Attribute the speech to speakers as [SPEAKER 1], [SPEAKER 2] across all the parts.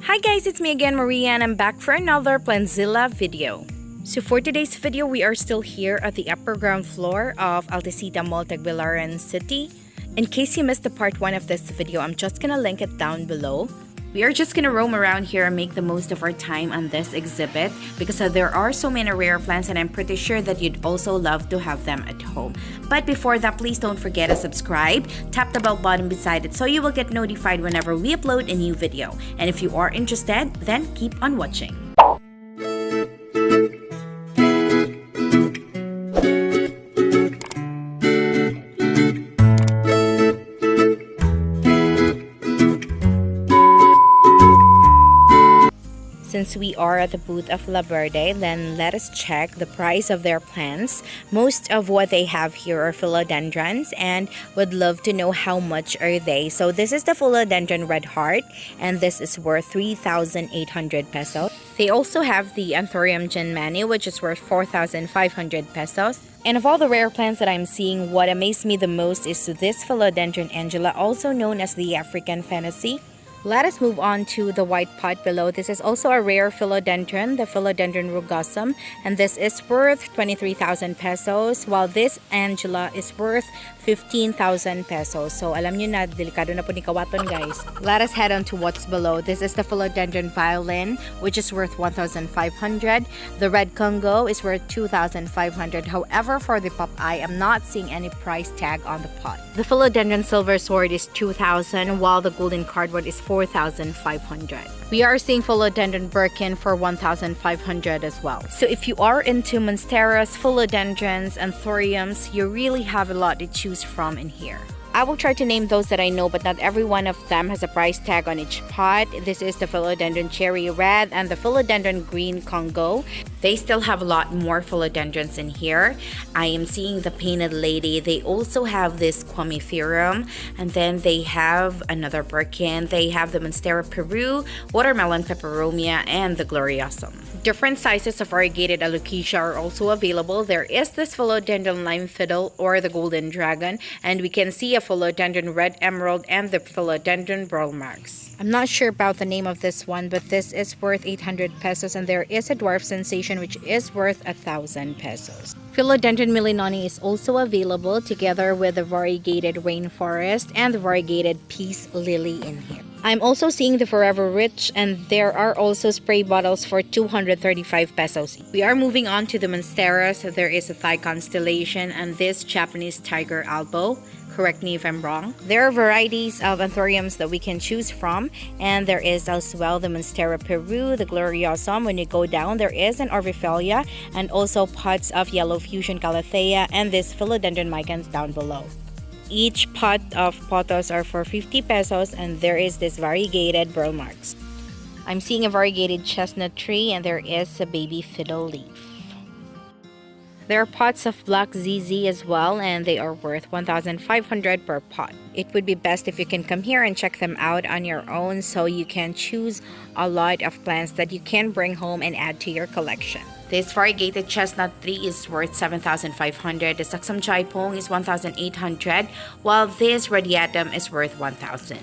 [SPEAKER 1] Hi guys, it's me again, Maria, and I'm back for another Plantzilla video. So for today's video, we are still here at the upper ground floor of Alta Citta Mall, Tagbilaran City. In case you missed the part 1 of this video, I'm just gonna link it down below. We are just gonna roam around here and make the most of our time on this exhibit because there are so many rare plants and I'm pretty sure that you'd also love to have them at home. But before that, please don't forget to subscribe, tap the bell button beside it so you will get notified whenever we upload a new video. And if you are interested, then keep on watching. Since we are at the booth of Verde, then let us check the price of their plants. Most of what they have here are philodendrons and would love to know how much are they. So this is the philodendron red heart and this is worth 3,800 pesos. They also have the anthurium genmani, which is worth 4,500 pesos. And of all the rare plants that I'm seeing, what amazed me the most is this Philodendron Angela, also known as the African Fantasy. Let us move on to the white pot below. This is also a rare philodendron, the Philodendron rugosum, and this is worth 23,000 pesos, while this Angela is worth 15,000 pesos. So alam nyo na, delikado na po ni kawaton guys. Let us head on to what's below. This is the Philodendron violin, which is worth 1,500. The red Congo is worth 2,500. However, for the pop eye, I'm not seeing any price tag on the pot. The Philodendron silver sword is 2,000, while the golden cardboard is 4,500. We are seeing Philodendron Birkin for 1,500 as well. So if you are into monsteras, philodendrons, and thoriums, you really have a lot to choose from in here. I will try to name those that I know, but not every one of them has a price tag on each pot. This is the Philodendron Cherry Red and the Philodendron Green Congo. They still have a lot more philodendrons in here. I am seeing the Painted Lady. They also have this Quamiferum, and then they have another Birkin. They have the Monstera Peru, Watermelon Peperomia, and the Gloriosum. Different sizes of variegated alocasia are also available. There is this Philodendron Lime Fiddle or the Golden Dragon, and we can see a Philodendron Red Emerald and the Philodendron Burl Marks. I'm not sure about the name of this one, but this is worth 800 pesos, and there is a Dwarf Sensation which is worth 1,000 pesos. Philodendron Millinoni is also available together with the variegated Rainforest and the variegated Peace Lily in here. I'm also seeing the Forever Rich, and there are also spray bottles for 235 pesos. We are moving on to the monsteras. There is a Thigh Constellation and this Japanese Tiger Albo. Correct me if I'm wrong. There are varieties of anthuriums that we can choose from, and there is as well the Monstera Peru, the Gloriosum. When you go down, there is an Orviphalia and also pots of Yellow Fusion Calathea and this Philodendron Micans down below. Each pot of potos are for 50 pesos, and there is this variegated Burl Marks. I'm seeing a variegated chestnut tree, and there is a baby fiddle leaf. There are pots of black ZZ as well, and they are worth 1,500 per pot. It would be best if you can come here and check them out on your own so you can choose a lot of plants that you can bring home and add to your collection. This variegated chestnut tree is worth 7,500. The Saksam Jaipong is 1,800, while this radiatum is worth 1,000.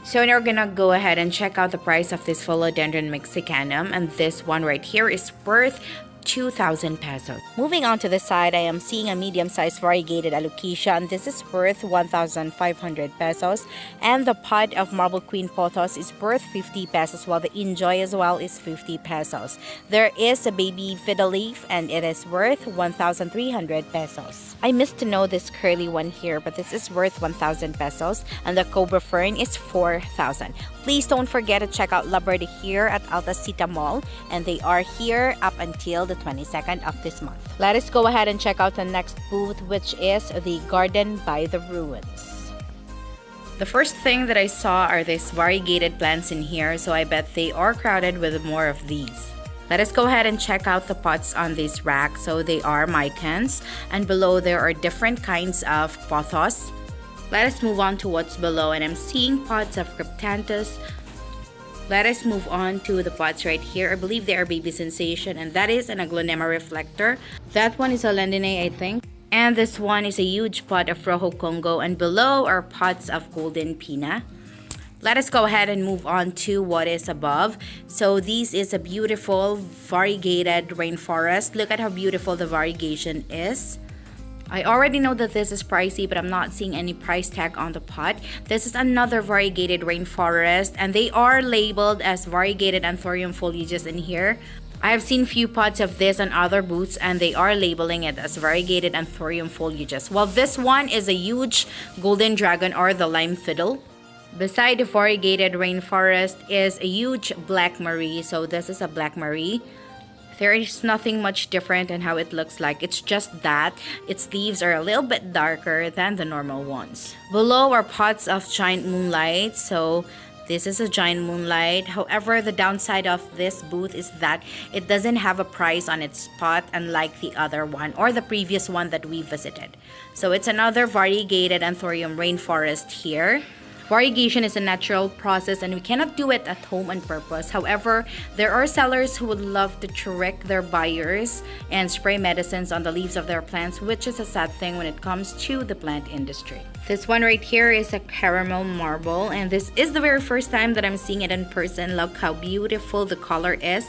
[SPEAKER 1] So now we're gonna go ahead and check out the price of this Philodendron Mexicanum, and this one right here is worth 2,000 pesos. Moving on to the side, I am seeing a medium-sized variegated alocasia, and this is worth 1,500 pesos. And the pot of Marble Queen Pothos is worth 50 pesos, while the Enjoy as well is 50 pesos. There is a baby fiddle leaf, and it is worth 1,300 pesos. I missed to know this curly one here, but this is worth 1,000 pesos, and the Cobra Fern is 4,000. Please don't forget to check out Verde here at Alta Citta Mall, and they are here up until the 22nd of this month. Let us go ahead and check out the next booth, which is the Garden by the Ruins. The first thing that I saw are these variegated plants in here, so I bet they are crowded with more of these. Let us go ahead and check out the pots on this rack. So they are Micans, and below there are different kinds of pothos. Let us move on to what's below, and I'm seeing pots of Cryptanthus. Let us move on to the pots right here. I believe they are Baby Sensation, and that is an Aglonema Reflector. That one is a Lendinae, I think. And this one is a huge pot of Rojo Congo, and below are pots of Golden Pina. Let us go ahead and move on to what is above. So this is a beautiful variegated rainforest. Look at how beautiful the variegation is. I already know that this is pricey, but I'm not seeing any price tag on the pot. This is another variegated rainforest, and they are labeled as variegated anthurium foliages in here. I have seen few pots of this on other booths, and they are labeling it as variegated anthurium foliages. Well, this one is a huge golden dragon or the lime fiddle. Beside the variegated rainforest is a huge black Marie. So this is a black Marie. There is nothing much different in how it looks like. It's just that its leaves are a little bit darker than the normal ones. Below are pots of giant moonlight. So this is a giant moonlight. However, the downside of this booth is that it doesn't have a price on its pot, unlike the other one or the previous one that we visited. So it's another variegated anthurium rainforest here. Variegation is a natural process and we cannot do it at home on purpose. However, there are sellers who would love to trick their buyers and spray medicines on the leaves of their plants, which is a sad thing when it comes to the plant industry. This one right here is a caramel marble, and this is the very first time that I'm seeing it in person. Look how beautiful the color is.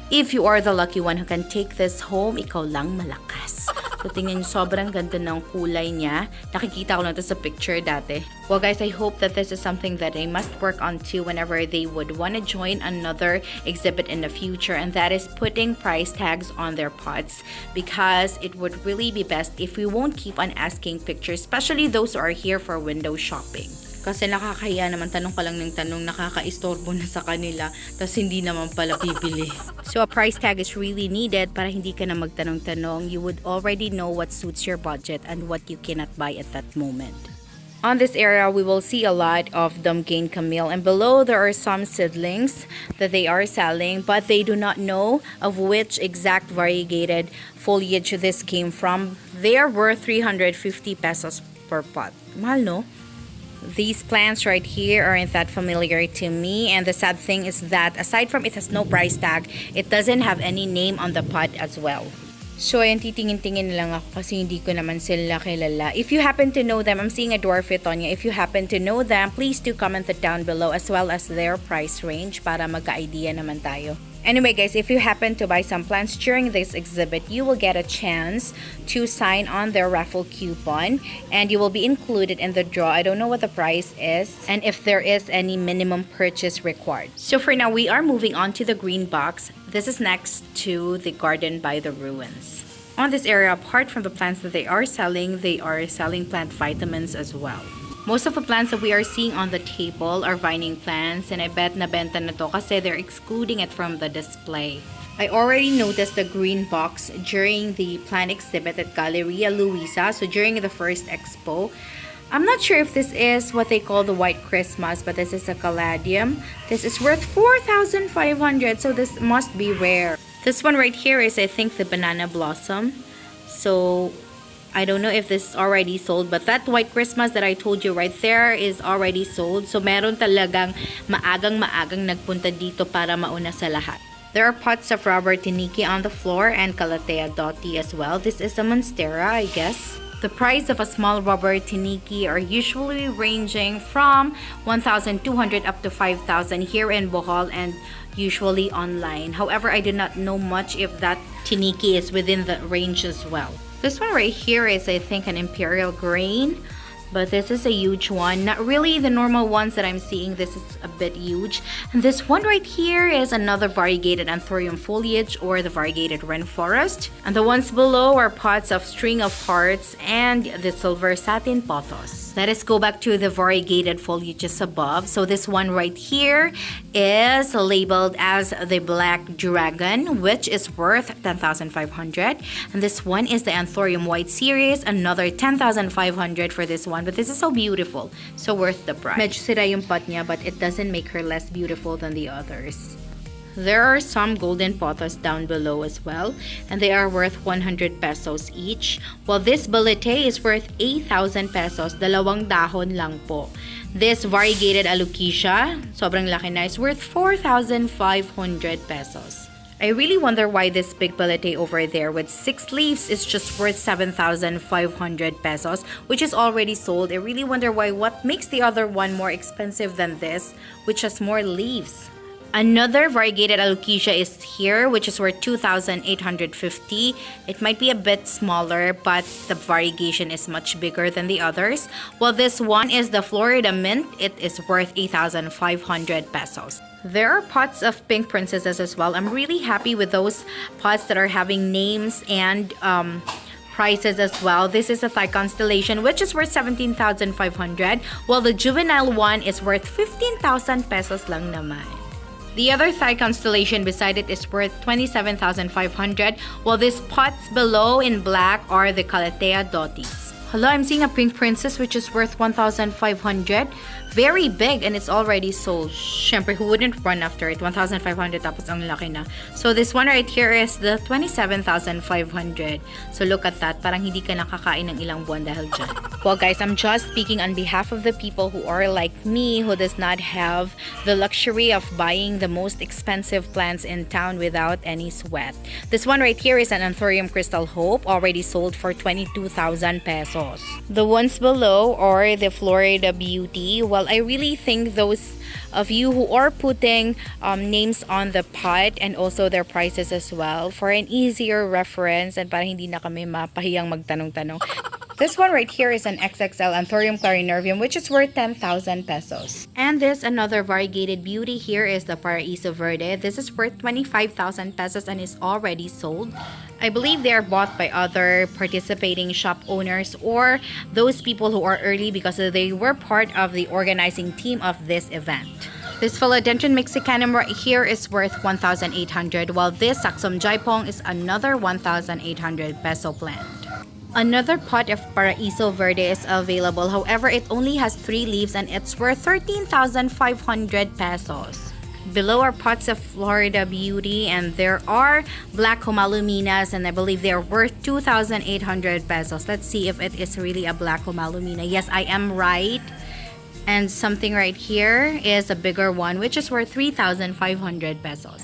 [SPEAKER 1] If you are the lucky one who can take this home, ikaw lang malakas. So tingnan nyo, sobrang ganda ng kulay niya. Nakikita ko lang ito sa picture dati. Well guys, I hope that this is something that they must work on too whenever they would want to join another exhibit in the future, and that is putting price tags on their pots, because it would really be best if we won't keep on asking pictures, especially those who are here for window shopping. Kasi nakakahiya naman, tanong ka lang ng tanong, nakaka-istorbo na sa kanila, tapos hindi naman pala bibili. So a price tag is really needed para hindi ka na magtanong-tanong. You would already know what suits your budget and what you cannot buy at that moment. On this area, we will see a lot of Dumgain Camille, and below there are some seedlings that they are selling, but they do not know of which exact variegated foliage this came from. They are worth 350 pesos per pot. Mahal, no? These plants right here aren't that familiar to me, and the sad thing is that aside from it has no price tag, it doesn't have any name on the pot as well. So ayan, titingin-tingin lang ako kasi hindi ko naman sila kilala. If you happen to know them, I'm seeing a dwarf itonia. If you happen to know them, please do comment it down below as well as their price range para magka-idea naman tayo. Anyway guys, if you happen to buy some plants during this exhibit, you will get a chance to sign on their raffle coupon and you will be included in the draw. I don't know what the price is and if there is any minimum purchase required. So for now, we are moving on to the green box. This is next to the garden by the ruins. On this area, apart from the plants that they are selling plant vitamins as well. Most of the plants that we are seeing on the table are vining plants, and I bet nabenta na to kasi they're excluding it from the display. I already noticed the green box during the plant exhibit at Galleria Luisa, so during the first expo. I'm not sure if this is what they call the white Christmas, but this is a caladium. This is worth 4,500, so this must be rare. This one right here is, I think, the banana blossom. So I don't know if this is already sold, but that white Christmas that I told you right there is already sold. So meron talagang maagang nagpunta dito para mauna sa lahat. There are pots of rubber tiniki on the floor and calathea doti as well. This is a monstera, I guess. The price of a small rubber tiniki are usually ranging from 1,200 up to 5,000 here in Bohol and usually online. However, I do not know much if that tiniki is within the range as well. This one right here is, I think, an imperial grain, but this is a huge one. Not really the normal ones that I'm seeing. This is a bit huge. And this one right here is another variegated anthurium foliage or the variegated rainforest. And the ones below are pots of string of hearts and the silver satin pothos. Let us go back to the variegated foliages above. So this one right here is labeled as the black dragon, which is worth 10,500. And this one is the anthurium white series, another 10,500 for this one. But this is so beautiful, so worth the price. Medyo sira yung pot niya, but it doesn't make her less beautiful than the others. There are some golden pothos down below as well, and they are worth 100 pesos each. While this balete is worth 8,000 pesos, dalawang dahon lang po. This variegated alocasia, sobrang laki na, is worth 4,500 pesos. I really wonder why this big balete over there with 6 leaves is just worth 7,500 pesos, which is already sold. I really wonder what makes the other one more expensive than this, which has more leaves. Another variegated alocasia is here, which is worth 2,850. It might be a bit smaller, but the variegation is much bigger than the others. While this one is the Florida Mint, it is worth 8,500 pesos. There are pots of pink princesses as well. I'm really happy with those pots that are having names and prices as well. This is a Thai constellation, which is worth 17,500, while the juvenile one is worth 15,000 pesos lang naman. The other Thai constellation beside it is worth 27,500, while these pots below in black are the Calathea dotis. Hello, I'm seeing a pink princess which is worth 1,500. Very big and it's already sold. Syempre, who wouldn't run after it? 1,500 tapos ang laki na. So this one right here is the 27,500. So look at that. Parang hindi ka nakakain ng ilang buwan dahil dyan. Well guys, I'm just speaking on behalf of the people who are like me, who does not have the luxury of buying the most expensive plants in town without any sweat. This one right here is an Anthurium Crystal Hope, already sold for 22,000 pesos. The ones below are the Florida Beauty. Well, I really think those of you who are putting names on the pot and also their prices as well for an easier reference and para hindi na kami mapahiyang magtanong-tanong. This one right here is an XXL Anthurium clarinervium, which is worth 10,000 pesos. And this another variegated beauty here is the Paraiso Verde. This is worth 25,000 pesos and is already sold. I believe they are bought by other participating shop owners or those people who are early because they were part of the organizing team of this event. This Philodendron Mexicanum right here is worth 1,800, while this Saxum Jaipong is another 1,800 peso plant. Another pot of Paraiso Verde is available. However, it only has 3 leaves and it's worth 13,500 pesos. Below are pots of Florida Beauty and there are black Homaluminas and I believe they're worth 2,800 pesos. Let's see if it is really a black Homalumina. Yes, I am right. And something right here is a bigger one which is worth 3,500 pesos.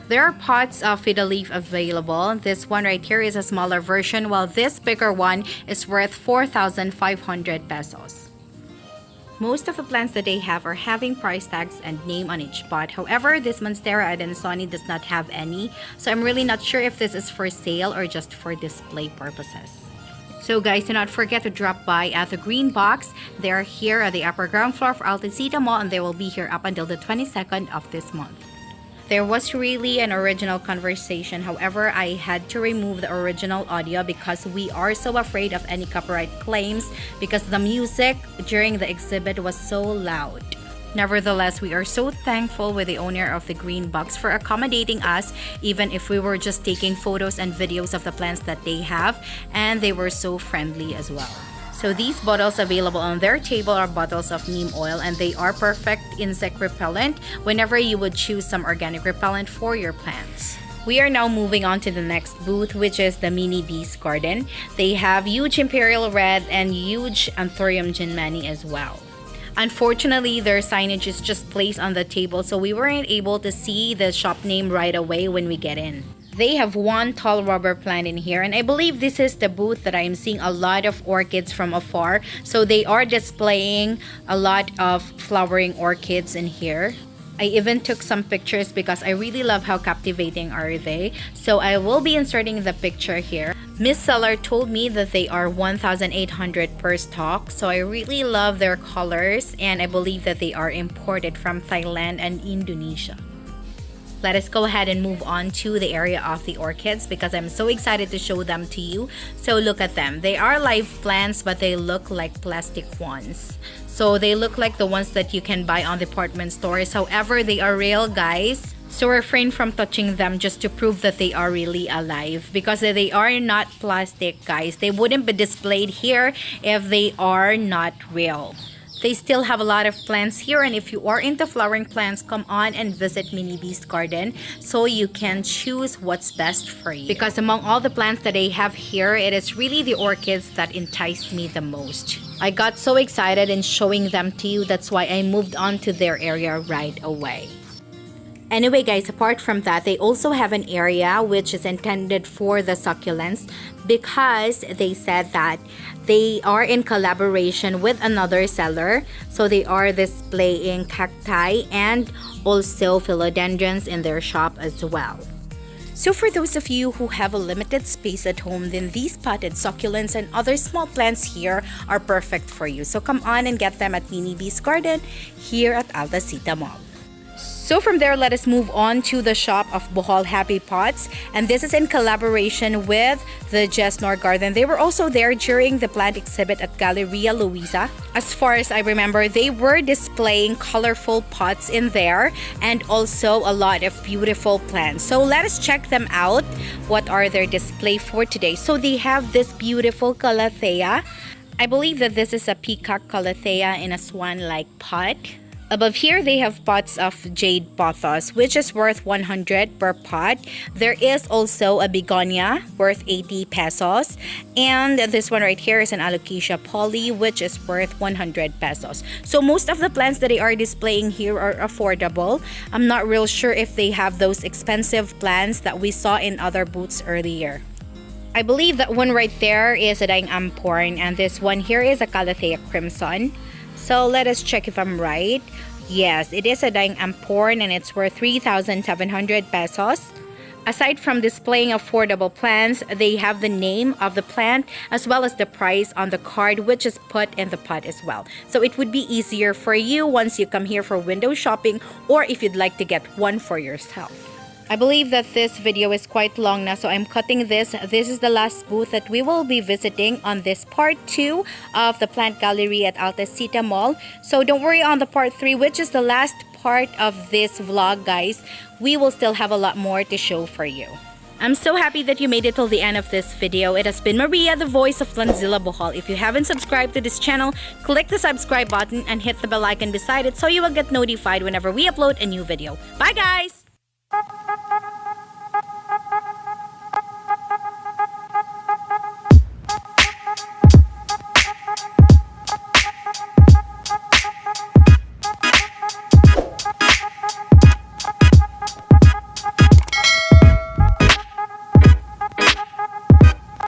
[SPEAKER 1] There are pots of fiddle leaf available. This one right here is a smaller version, while this bigger one is worth 4,500 pesos. Most of the plants that they have are having price tags and name on each pot. However, this Monstera adansoni does not have any, so I'm really not sure if this is for sale or just for display purposes. So guys, do not forget to drop by at the Green Box. They are here at the upper ground floor of Alta Citta Mall and they will be here up until the 22nd of this month. There was really an original conversation. However, I had to remove the original audio because we are so afraid of any copyright claims because the music during the exhibit was so loud. Nevertheless, we are so thankful with the owner of the Green Box for accommodating us even if we were just taking photos and videos of the plants that they have, and they were so friendly as well. So these bottles available on their table are bottles of neem oil and they are perfect insect repellent whenever you would choose some organic repellent for your plants. We are now moving on to the next booth, which is the Mini Bees Garden. They have huge Imperial Red and huge Anthurium Jinmani as well. Unfortunately, their signage is just placed on the table, so we weren't able to see the shop name right away when we get in. They have one tall rubber plant in here, and I believe this is the booth that I'm seeing a lot of orchids from afar. So they are displaying a lot of flowering orchids in here. I even took some pictures because I really love how captivating are they. So I will be inserting the picture here. Miss Seller told me that they are 1,800 per stock. So I really love their colors and I believe that they are imported from Thailand and Indonesia. Let us go ahead and move on to the area of the orchids because I'm so excited to show them to you. So look at them. They are live plants but they look like plastic ones. So they look like the ones that you can buy on department stores. However, they are real, guys. So refrain from touching them just to prove that they are really alive because they are not plastic, guys. They wouldn't be displayed here if they are not real. They still have a lot of plants here, and if you are into flowering plants, come on and visit Mini Beast Garden so you can choose what's best for you. Because among all the plants that they have here, it is really the orchids that enticed me the most. I got so excited in showing them to you, that's why I moved on to their area right away. Anyway guys, apart from that, they also have an area which is intended for the succulents because they said that they are in collaboration with another seller. So they are displaying cacti and also philodendrons in their shop as well. So for those of you who have a limited space at home, then these potted succulents and other small plants here are perfect for you. So come on and get them at Mini B's Garden here at Alta Citta Mall. So from there, let us move on to the shop of Bohol Happy Pots, and this is in collaboration with the Jesnor Garden. They were also there during the plant exhibit at Galleria Luisa. As far as I remember, they were displaying colorful pots in there and also a lot of beautiful plants. So let us check them out. What are their display for today? So they have this beautiful calathea. I believe that this is a peacock calathea in a swan-like pot. Above here, they have pots of jade pothos, which is worth 100 per pot. There is also a begonia worth 80 pesos. And this one right here is an alocasia poly, which is worth 100 pesos. So most of the plants that they are displaying here are affordable. I'm not real sure if they have those expensive plants that we saw in other booths earlier. I believe that one right there is a Daing Amporn, and this one here is a Calathea Crimson. So let us check if I'm right. Yes, it is a Daing Amporn and it's worth 3,700 pesos. Aside from displaying affordable plants, they have the name of the plant as well as the price on the card, which is put in the pot as well. So it would be easier for you once you come here for window shopping, or if you'd like to get one for yourself. I believe that this video is quite long now, so I'm cutting this. This is the last booth that we will be visiting on this part 2 of the plant gallery at Alta Citta Mall. So don't worry on the part 3, which is the last part of this vlog, guys. We will still have a lot more to show for you. I'm so happy that you made it till the end of this video. It has been Maria, the voice of Plantzilla Bhl. If you haven't subscribed to this channel, click the subscribe button and hit the bell icon beside it so you will get notified whenever we upload a new video. Bye guys!